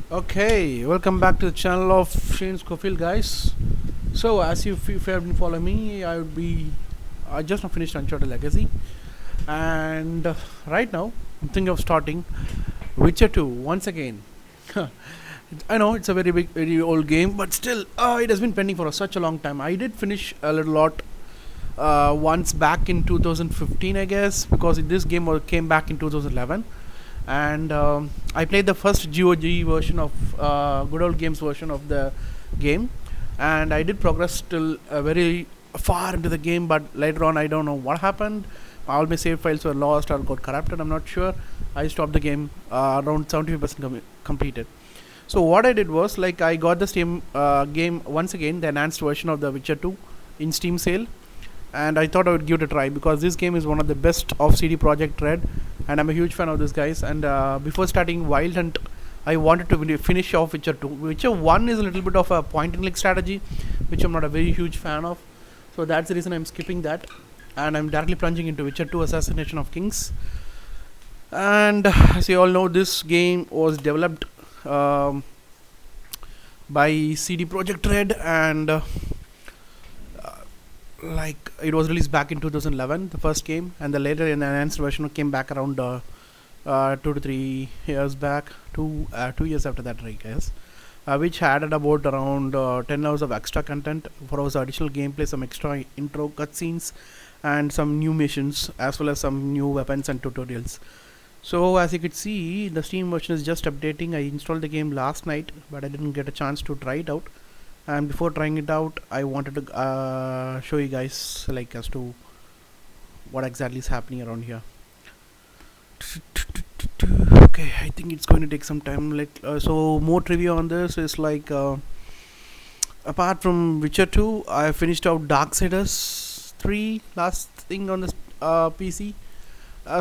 Okay, welcome back to the channel of Shane Scofield, guys. So, as if you have been following me, I just now finished Uncharted Legacy, and right now I'm thinking of starting Witcher 2 once again. I know it's a very big, very old game, but still, it has been pending for such a long time. I did finish a little lot once back in 2015, I guess, because this game came back in 2011, and I played the first GOG version of good old games version of the game, and I did progress till very far into the game, but later on I don't know what happened. All my save files were lost or got corrupted. I'm not sure. I stopped the game around 75% completed. So what I did was like I got the Steam game once again, the enhanced version of the Witcher 2 in Steam sale, and I thought I would give it a try because this game is one of the best of CD Projekt Red, and I'm a huge fan of this guys. And before starting Wild Hunt, I wanted to finish off Witcher 2. Witcher 1 is a little bit of a point and click strategy, which I'm not a very huge fan of, so that's the reason I'm skipping that, and I'm directly plunging into Witcher 2 Assassination of Kings. And as you all know, this game was developed by CD Projekt Red, and like it was released back in 2011, the first game, and the later enhanced version came back around 2 to 3 years back, 2 years after that, I guess. Which added about around 10 hours of extra content for our additional gameplay, some extra intro cutscenes, and some new missions, as well as some new weapons and tutorials. So as you could see, the Steam version is just updating. I installed the game last night, but I didn't get a chance to try it out. And before trying it out, I wanted to show you guys like as to what exactly is happening around here. Okay, I think it's going to take some time. So more trivia on this is like apart from Witcher 2, I finished out Darksiders 3 last thing on this PC.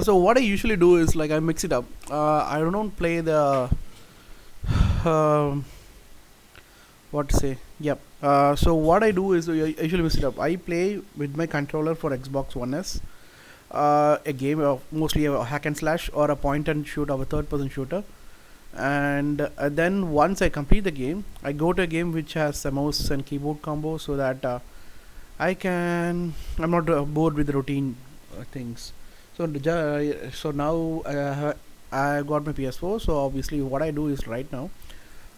So what I usually do is like I mix it up. I don't play the what to say. Yep. So what I do is I usually mix it up. I play with my controller for Xbox One S. A game of mostly a hack and slash or a point and shoot of a third person shooter, and then once I complete the game, I go to a game which has a mouse and keyboard combo, so that I'm not bored with the routine things. So now I got my PS4. So obviously what I do is right now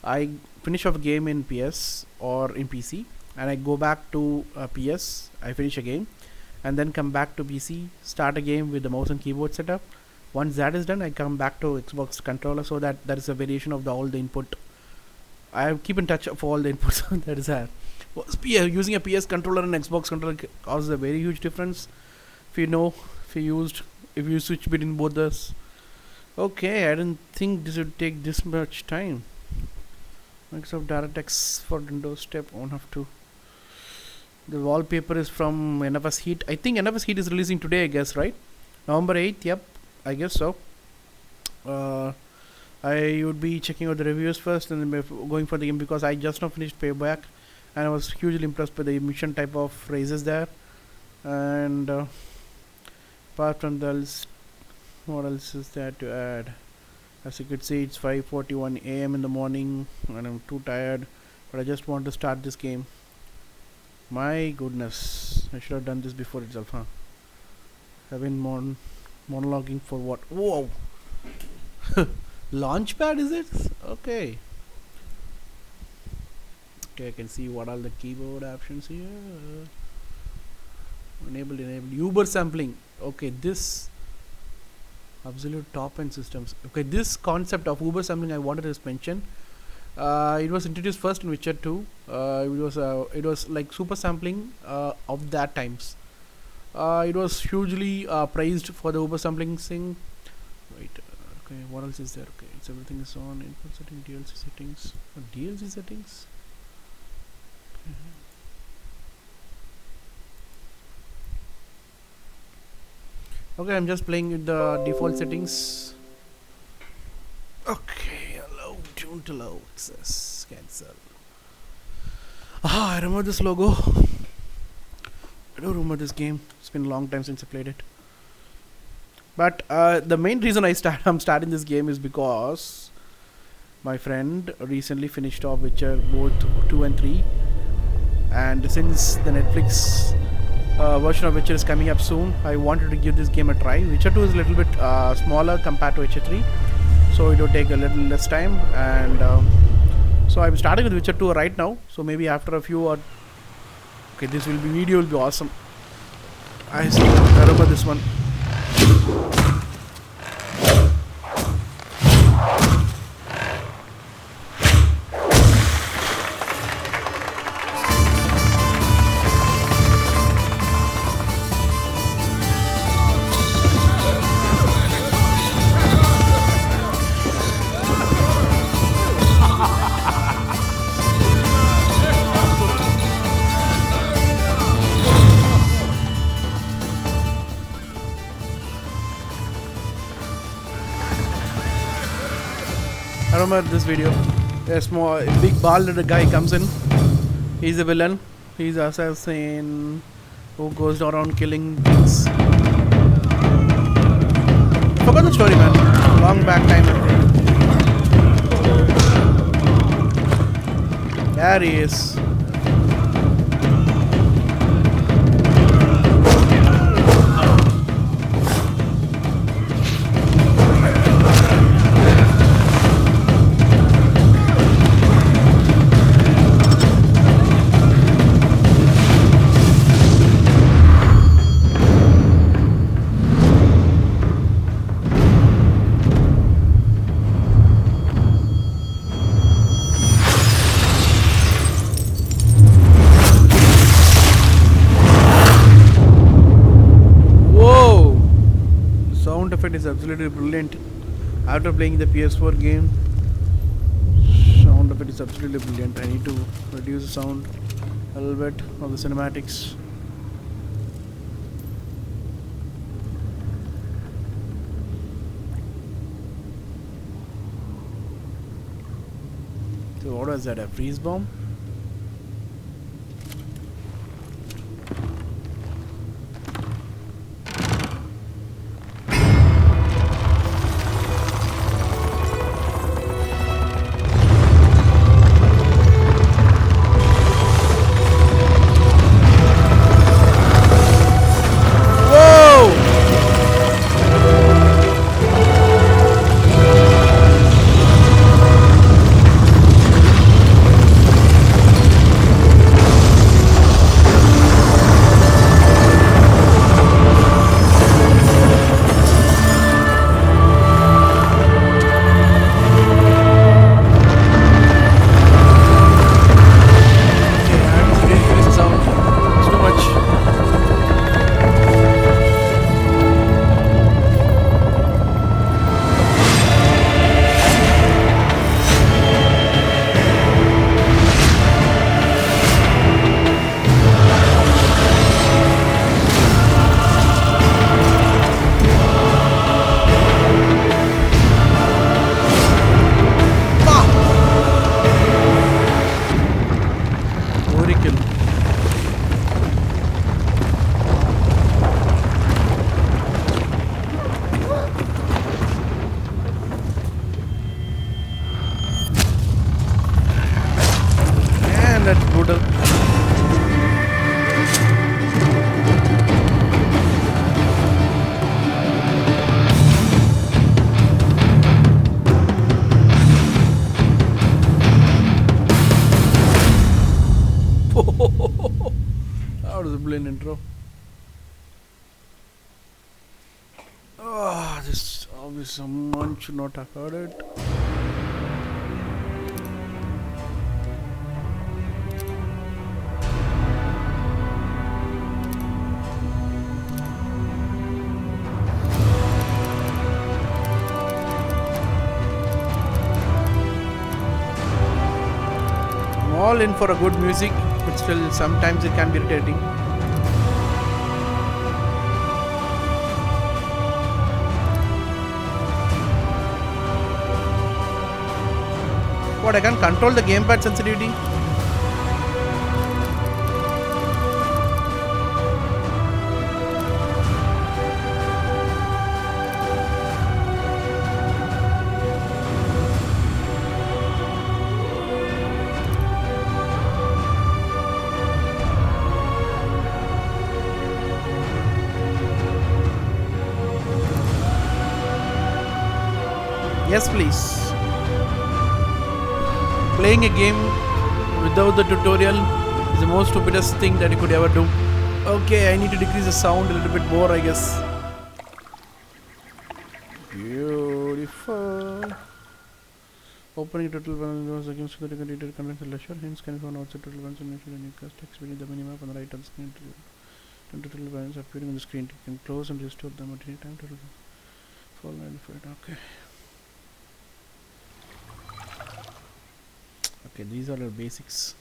I finish off a game in PS or in PC, and I go back to PS. I finish a game, and then come back to PC, start a game with the mouse and keyboard setup. Once that is done, I come back to Xbox controller, so that there is a variation of all the input. I keep in touch of all the inputs that is there. Using a PS controller and Xbox controller causes a very huge difference. If you know, if you switch between both those. Okay, I didn't think this would take this much time. Microsoft DirectX for Windows step 1 of 2. The wallpaper is from NFS Heat. I think NFS Heat is releasing today, I guess, right? November 8th, yep, I guess so. I would be checking out the reviews first and then going for the game, because I just now finished Payback and I was hugely impressed by the mission type of races there. And apart from that, what else is there to add? As you could see, it's 5:41 a.m. in the morning and I'm too tired, but I just want to start this game. My goodness, I should have done this before itself, huh? I've been monologuing for what? Whoa! Launchpad is it? Okay. Okay, I can see what are the keyboard options here. Enabled. Uber sampling. Okay, this absolute top end systems. Okay, this concept of Uber sampling I wanted to mention. It was introduced first in Witcher 2. It was like super sampling of that times. It was hugely praised for the Uber sampling thing. Wait, okay, what else is there? Okay, it's everything is on input setting, DLC settings. DLC settings. Okay, I'm just playing with the default settings. Okay, allow, tune to low, access, cancel. I remember this logo. I don't remember this game. It's been a long time since I played it. But the main reason I'm starting this game is because My friend recently finished off Witcher both 2 and 3, and since the Netflix version of Witcher is coming up soon, I wanted to give this game a try. Witcher 2 is a little bit smaller compared to Witcher 3, so it will take a little less time. And so I'm starting with Witcher 2 right now. So maybe after a few or okay, this video will be awesome. I remember this one. I remember this video. A small, big bald guy comes in. He's a villain. He's an assassin who goes around killing things. Forgot the story, man. Long back time. There he is. Effect is absolutely brilliant. After playing the PS4 game, sound effect is absolutely brilliant. I need to reduce the sound a little bit of the cinematics. So what was that, a freeze bomb? That's brutal. That was a brilliant intro. This obviously someone should not have heard it. All in for a good music, but still sometimes it can be irritating. What, I can control the gamepad sensitivity? Yes, please. Playing a game without the tutorial is the most stupidest thing that you could ever do. Okay, I need to decrease the sound a little bit more, I guess. Beautiful. Opening total balance against the detailed content leisure. Hence, can you find outside total balance and make sure any text within the minimap on the right of the screen. Total balance appearing on the screen. You can close and restore them at any time. Total fall 95. Okay. Okay, these are the basics.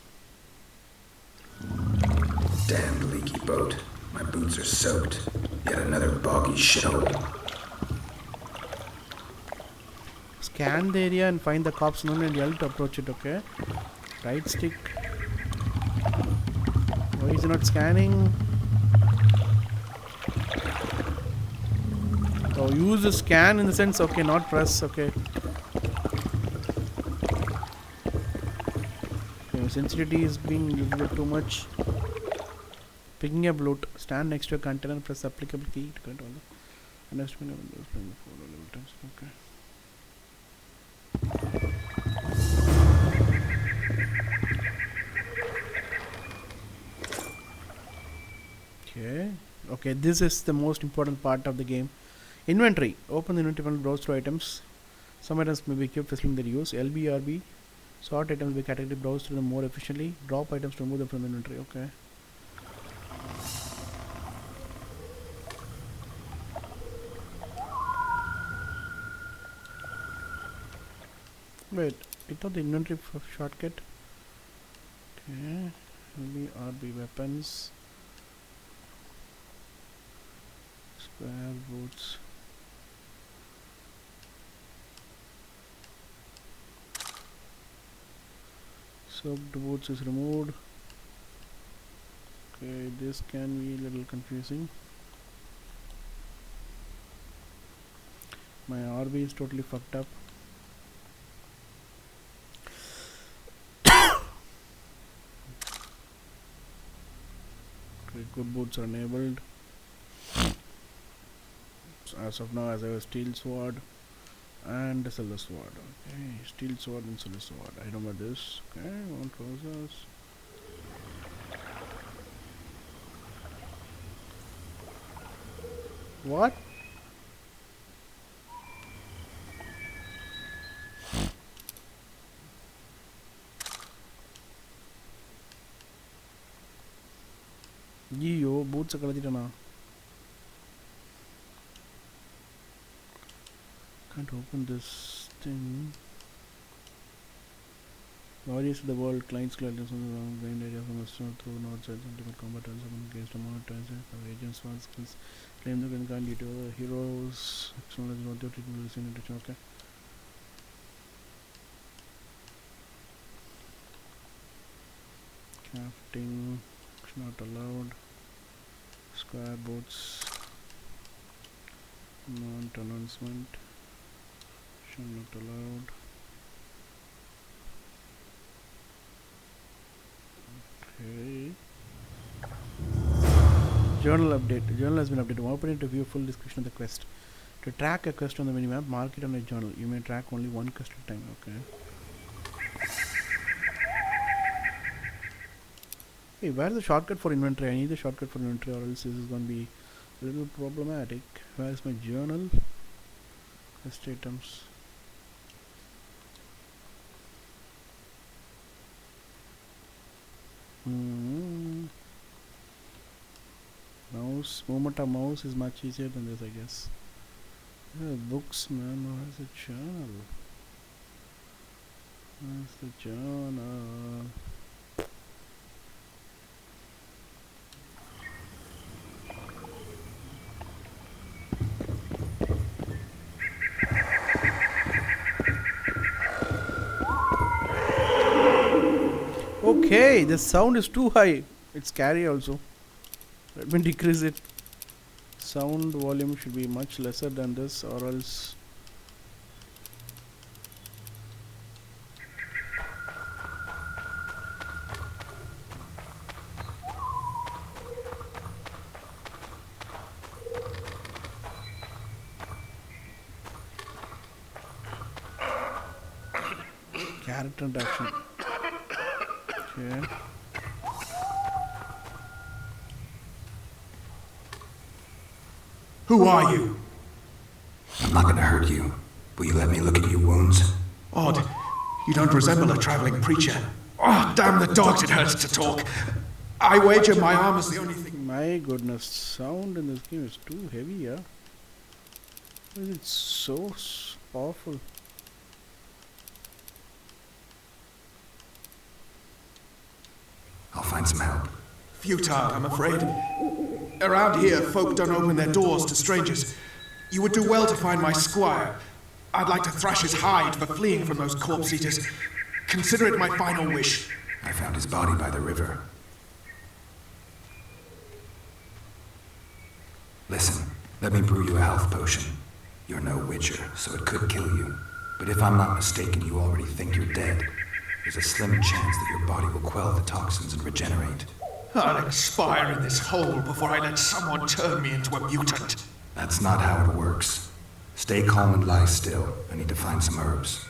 Damn leaky boat. My boots are soaked. Yet another boggy shithole. Scan the area and find the cops known and L to approach it, okay? Right stick. Why is it not scanning? Oh, use the scan in the sense, okay, not press, okay. Sensitivity is being a little bit too much. Picking up loot. Stand next to a container and press applicable key to control the next window. Okay. Okay, this is the most important part of the game. Inventory. Open the inventory panel, browse through items. Some items may be kept facilitating their use. LBRB. Sort items by category, browse through them more efficiently. Drop items to remove them from the inventory. Okay. Wait, I thought the inventory shortcut. Okay. LBRB weapons. Spare boots. Soaked boots is removed. Okay, this can be a little confusing. My RB is totally fucked up. Okay, good boots are enabled. So as of now, as I have a steel sword and a silver sword. Okay, steel sword and silver sword. I know about this. Okay, one trousers. What? Yo, boots are kaladitana. Can't open this thing. Warriors of the world, clients collectors on the wrong blind area from restaurant through north side ultimate combat and some against a monetizer of agents one skills claim the gun lead to heroes acknowledge not the treatment listen into okay. Crafting not allowed. Square boats not announcement not allowed. Okay. Journal update. The journal has been updated. Open it to view full description of the quest. To track a quest on the minimap, mark it on a journal. You may track only one quest at a time. Okay. Hey, where's the shortcut for inventory? I need the shortcut for inventory or else this is going to be a little problematic. Where's my journal? Quest items. Mouse, movement of mouse is much easier than this, I guess. Books, man, where's the journal? Where's the journal? Okay, the sound is too high. It's scary also. Let me decrease it. Sound volume should be much lesser than this or else. Character interaction. Okay. Who are you? I'm not gonna hurt you. Will you let me look at your wounds? Odd. You don't resemble a traveling preacher. Oh, damn the dogs, it hurts to talk. I wager my arm is the only thing. My goodness, sound in this game is too heavy, yeah? Why is it so powerful? I'll find some help. Futile, I'm afraid. Around here, folk don't open their doors to strangers. You would do well to find my squire. I'd like to thrash his hide for fleeing from those corpse eaters. Consider it my final wish. I found his body by the river. Listen, let me brew you a health potion. You're no witcher, so it could kill you. But if I'm not mistaken, you already think you're dead. There's a slim chance that your body will quell the toxins and regenerate. I'll expire in this hole before I let someone turn me into a mutant. That's not how it works. Stay calm and lie still. I need to find some herbs.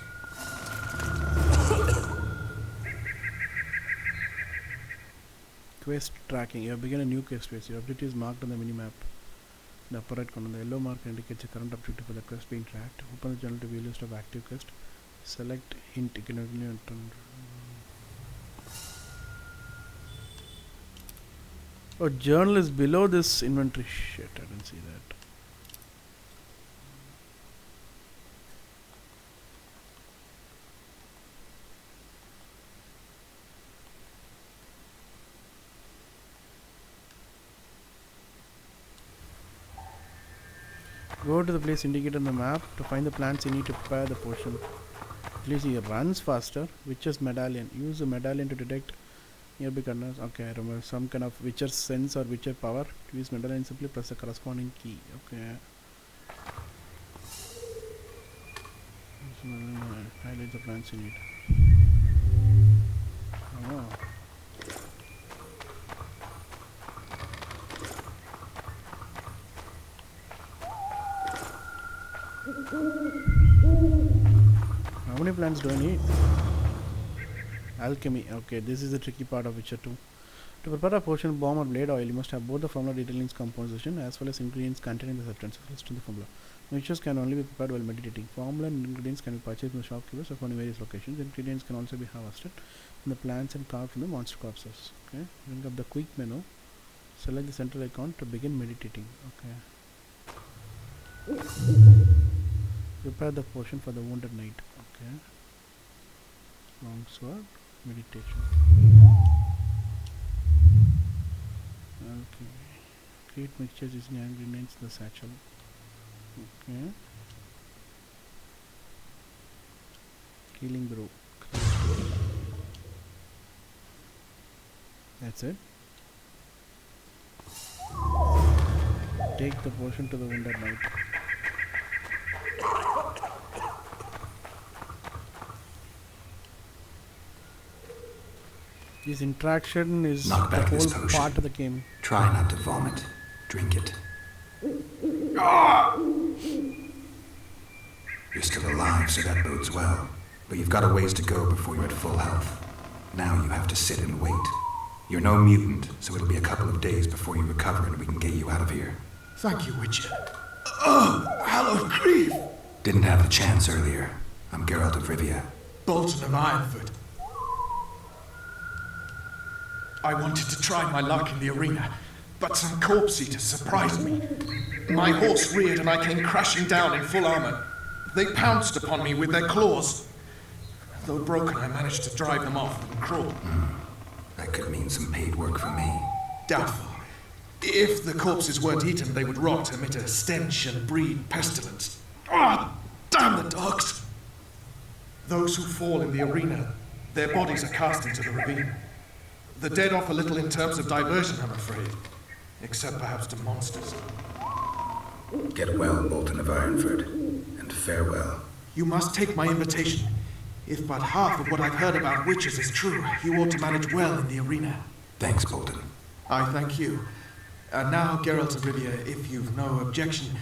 Quest tracking. You have begun a new quest phase. Your objective is marked on the minimap. The upper right corner, the yellow mark indicates the current objective for the quest being tracked. Open the journal to view list of active quests. Select hint. You can continue and turn. Oh, journal is below this inventory. Shit, I didn't see that. Go to the place indicated on the map. To find the plants you need to prepare the potion. Please, he runs faster. Witcher's medallion. Use the medallion to detect nearby corners. Okay, I remember some kind of witcher sense or witcher power. To use medallion, simply press the corresponding key. Okay. Highlight the plants you need. Oh. How many plants do I need? Alchemy. Okay, this is the tricky part of Witcher 2. To prepare a potion, bomb or blade oil, you must have both the formula detailing its composition as well as ingredients containing the substance. List in the formula. Mixtures can only be prepared while meditating. Formula and ingredients can be purchased from the shopkeepers or found in various locations. Ingredients can also be harvested from the plants and carved from the monster corpses. Okay, bring up the quick menu. Select the central icon to begin meditating. Okay. Prepare the potion for the wounded knight. Okay. Long sword. Meditation. Okay. Create mixtures using ingredients in the satchel. Okay. Healing brew. That's it. Take the potion to the wounded knight. This interaction is Knock the back this whole potion. part of the game. Try not to vomit. Drink it. You're still alive, so that bodes well. But you've got a ways to go before you're at full health. Now you have to sit and wait. You're no mutant, so it'll be a couple of days before you recover and we can get you out of here. Thank you, Witcher. Oh, hallowed grief! Didn't have the chance earlier. I'm Geralt of Rivia. Bolton of Ironford. I wanted to try my luck in the arena, but some corpse eaters surprised me. My horse reared and I came crashing down in full armor. They pounced upon me with their claws. Though broken, I managed to drive them off and crawl. That could mean some paid work for me. Doubtful. If the corpses weren't eaten, they would rot, emit a stench, and breed pestilence. Ah, damn the dogs! Those who fall in the arena, their bodies are cast into the ravine. The dead offer little in terms of diversion, I'm afraid. Except perhaps to monsters. Get well, Bolton of Ironford, and farewell. You must take my invitation. If but half of what I've heard about witches is true, you ought to manage well in the arena. Thanks, Bolton. I thank you. And now, Geralt of Rivia, if you've no objection,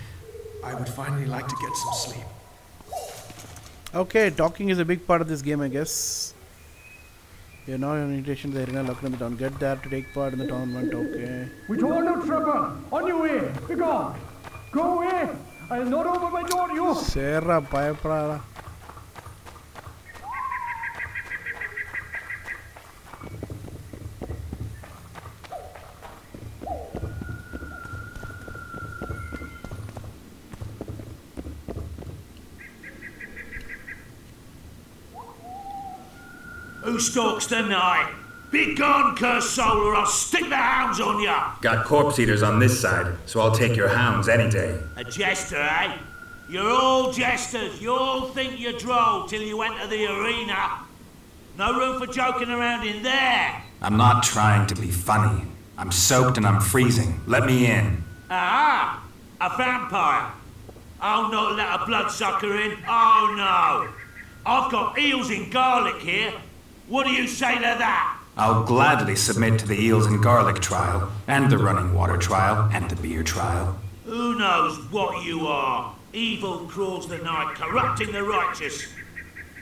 I would finally like to get some sleep. Okay, talking is a big part of this game, I guess. You're now an invitation to the arena located in the town. Get there to take part in the tournament, okay. We told no trouble. On your way. Be gone. Go away. I'll not open my door to you. Sarah, பயப்படாதடா. Who stalks the night? Be gone, cursed soul, or I'll stick the hounds on ya! Got corpse eaters on this side, so I'll take your hounds any day. A jester, eh? You're all jesters. You all think you're droll till you enter the arena. No room for joking around in there. I'm not trying to be funny. I'm soaked and I'm freezing. Let me in. Ah, a vampire. I'll not let a bloodsucker in. Oh no. I've got eels in garlic here. What do you say to that? I'll gladly submit to the eels and garlic trial, and the running water trial, and the beer trial. Who knows what you are? Evil crawls the night, corrupting the righteous.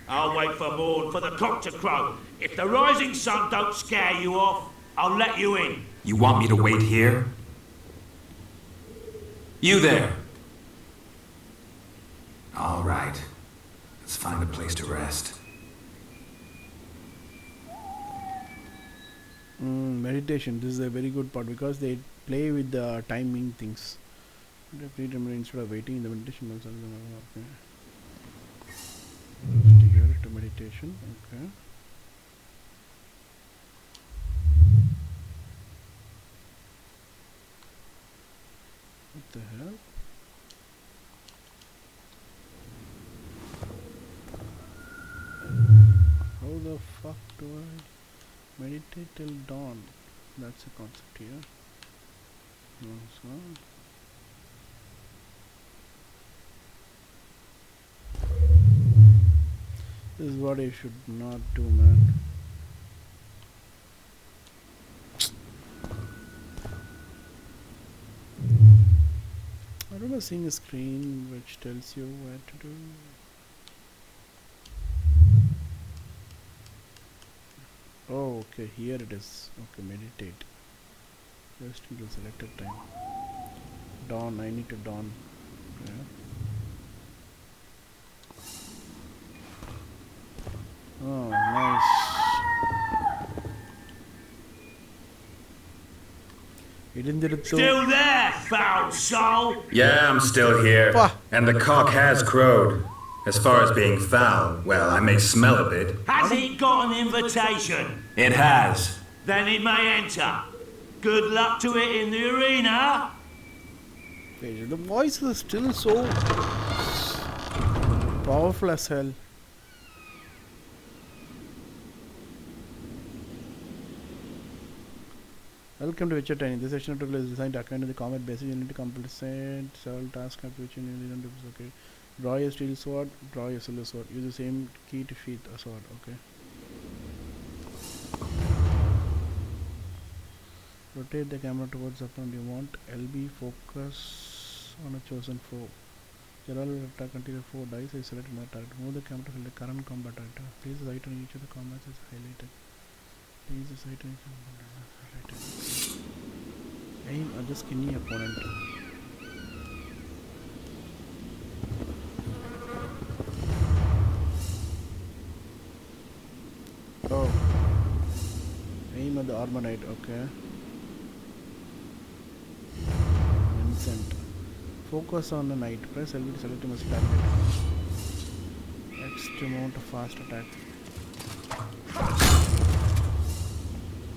I'll wait for morn, for the cock to crow. If the rising sun don't scare you off, I'll let you in. You want me to wait here? You there! All right. Let's find a place to rest. Meditation. This is a very good part because they play with the timing things. Instead of waiting in the meditation. Okay. Here to meditation. Okay. What the hell? How the fuck do I meditate till dawn? That's a concept here. So this is what I should not do, man. I remember seeing a screen which tells you what to do. Oh, okay, here it is. Okay, meditate. Just until selected time. Dawn, I need to dawn. Okay. Oh, nice. Still there, foul soul? Yeah, I'm still here. Pah. And the cock has crowed. As far as being foul, well, I may smell a bit. Has he got an invitation? It has. Then he may enter. Good luck to it in the arena. The voice is still so powerful as hell. Welcome to Witcher Training. This session tutorial is designed to accompany the combat basic. You need to complete several tasks which you need to okay. Draw your steel sword, draw your silver sword. Use the same key to sheath a sword, okay. Rotate the camera towards the front. You want LB focus on a chosen foe. General will attack until the foe dies. I select another target. Move the camera to select current combat target. Place the sight on each of the combats is highlighted. Place the sight on each of the highlighted. Aim at the skinny opponent. Oh. Aim at the armor knight, okay. Vincent. Focus on the knight. Press LB to select him as target. X to mount a fast attack.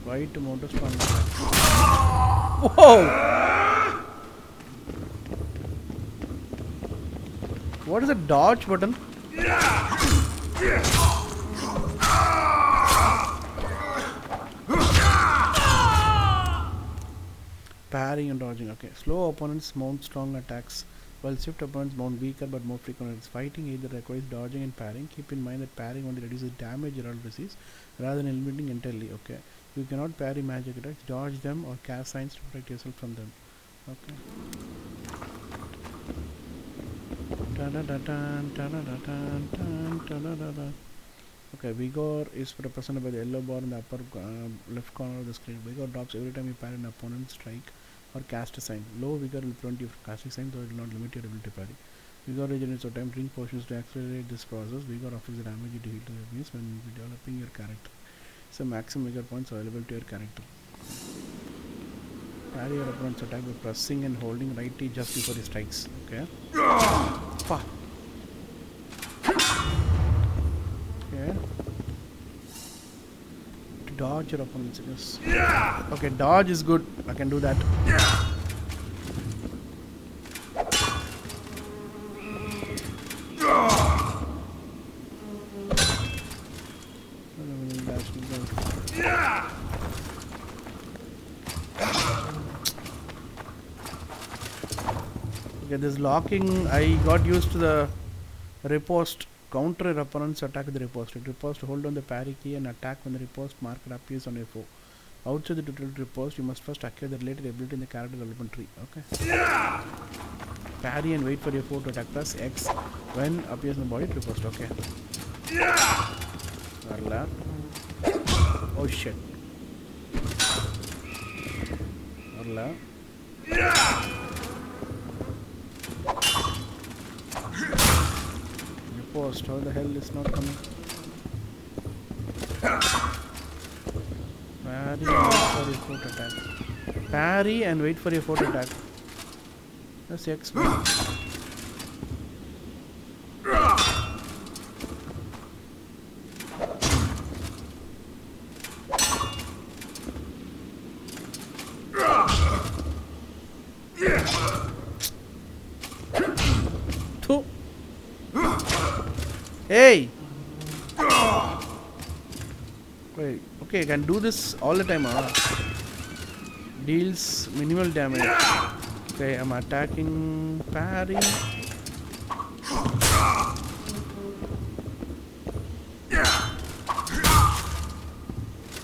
Y to mount a strong attack. Whoa! What is the dodge button? Parrying and dodging. Okay. Slow opponents mount strong attacks, while swift opponents mount weaker but more frequent attacks. Fighting either requires dodging and parrying. Keep in mind that parrying only reduces damage Herald receives rather than eliminating entirely. Okay. You cannot parry magic attacks, dodge them, or cast signs to protect yourself from them. Okay. Okay, Vigor is represented by the yellow bar in the upper left corner of the screen. Vigor drops every time you parry an opponent's strike or cast a sign. Low Vigor will prevent you from casting signs, though it will not limit your ability to parry. Vigor regenerates your time. Drink potions to accelerate this process. Vigor affects the damage you deal to enemies when developing your character. So maximum Vigor points available to your character. Parry your opponent's attack by pressing and holding right T just before he strikes. Okay. Fuck. Okay. To dodge your opponent's sickness. Okay, dodge is good. I can do that. Okay, this locking, I got used to the riposte. Counter your opponent's attack with the riposte. It riposte, hold on the parry key and attack when the riposte marker appears on your foe. Outside the tutorial riposte, you must first acquire the related ability in the character development tree. Okay. Parry and wait for your foe to attack. Press X when appears in the body riposte. Okay. Varla. Oh shit. Varla. Riposte. How the hell is not coming? Parry and wait for your foe to attack. That's X. Hey! Wait, okay, I can do this all the time. Deals minimal damage. Okay, I'm attacking parry.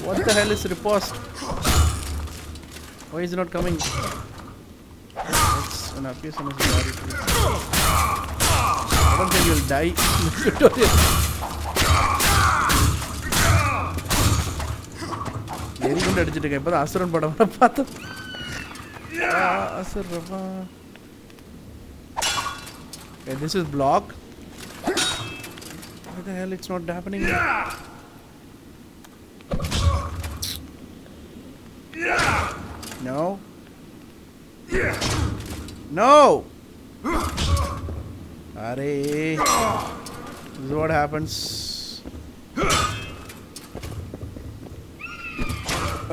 What the hell is riposte? Why is it not coming? It's an appears on his body. I don't think you'll die in the tutorial. Very good அடிச்சிட்டு இப்ப அசுரன் படம் பார்த்தோம். அசுரவா. Okay, this is block. Why the hell it's not happening? No. No. Arey. This is what happens.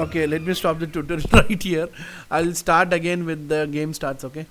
Okay, let me stop the tutorial right here. I'll start again with the game starts, okay?